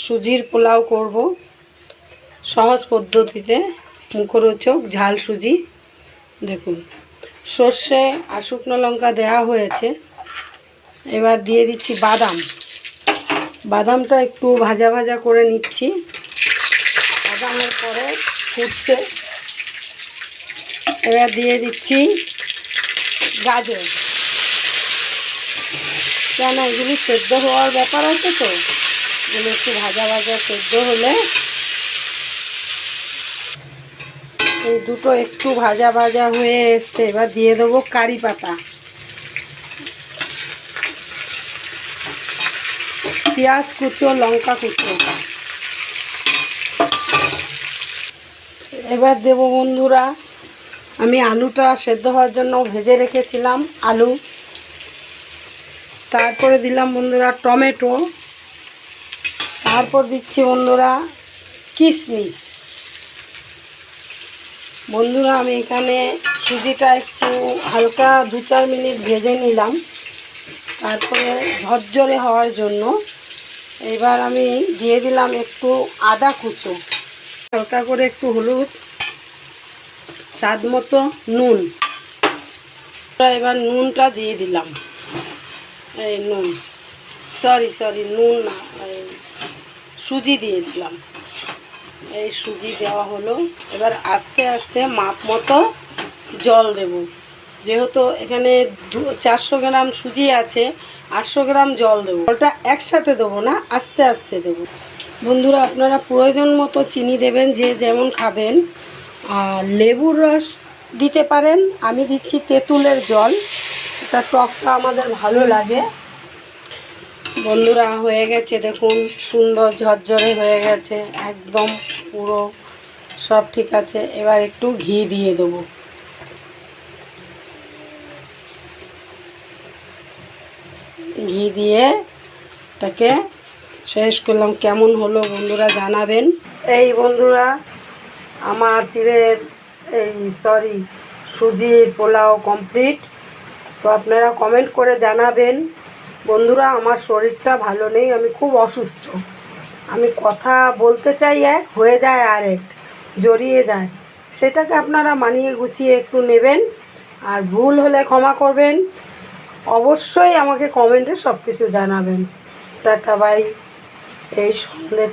সুজির পোলাও করব সহজ পদ্ধতিতে, মুখরোচক ঝাল সুজি। দেখুন, সর্ষে আর শুকনো লঙ্কা দেওয়া হয়েছে। এবার দিয়ে দিচ্ছি বাদাম। বাদামটা একটু ভাজা ভাজা করে নিচ্ছি। বাদামের পরে ফুটছে। এবার দিয়ে দিচ্ছি গাজর। কেন, এগুলি সেদ্ধ হওয়ার ব্যাপার আছে, তো এগুলো একটু ভাজা ভাজা সেদ্ধ হলে, এই দুটো একটু ভাজা ভাজা হয়ে এসছে। এবার দিয়ে দেবো কারি পাতা, পেঁয়াজ কুচো, লঙ্কা কুচো। এবার দেব বন্ধুরা, আমি আলুটা সেদ্ধ হওয়ার জন্য ভেজে রেখেছিলাম আলু। তারপরে দিলাম বন্ধুরা টমেটো। তারপর দিচ্ছি বন্ধুরা কিশমিশ। বন্ধুরা আমি এখানে সুজিটা একটু হালকা 2-4 মিনিট ভেজে নিলাম, তারপরে ঝরঝরে হওয়ার জন্য। এবার আমি দিয়ে দিলাম একটু আদা কুচো, হালকা করে একটু হলুদ, স্বাদ মতো নুন। এবার নুনটা দিয়ে দিলাম, এই নুন, সরি নুন না, এই সুজি দিয়ে দিলাম। এই সুজি দেওয়া হলো। এবার আস্তে আস্তে মাপ মতো জল দেব। যেহেতু এখানে 400 গ্রাম সুজি আছে, 800 গ্রাম জল দেবো। জলটা একসাথে দেবো না, আস্তে আস্তে দেবো। বন্ধুরা আপনারা প্রয়োজন মতো চিনি দেবেন, যে যেমন খাবেন। আর লেবুর রস দিতে পারেন, আমি দিচ্ছি তেঁতুলের জল, এটা টকটা আমাদের ভালো লাগে। বন্ধুরা হয়ে গেছে, দেখুন সুন্দর ঝরঝরে হয়ে গেছে, একদম পুরো সব ঠিক আছে। এবার একটু ঘি দিয়ে দেবো। ঘি দিয়ে এটাকে শেষ করলাম। কেমন হলো বন্ধুরা জানাবেন। এই বন্ধুরা আমার সুজির পোলাও কমপ্লিট। তো আপনারা কমেন্ট করে জানাবেন। বন্ধুরা আমার শরীরটা ভালো নেই, আমি খুব অসুস্থ। আমি কথা বলতে চাই এক, হয়ে যায় আরেক, জড়িয়ে যায়। সেটাকে আপনারা মানিয়ে গুছিয়ে একটু নেবেন। আর ভুল হলে ক্ষমা করবেন। অবশ্যই আমাকে কমেন্টে সব কিছু জানাবেন। Tata bye. এই সন্ধ্যে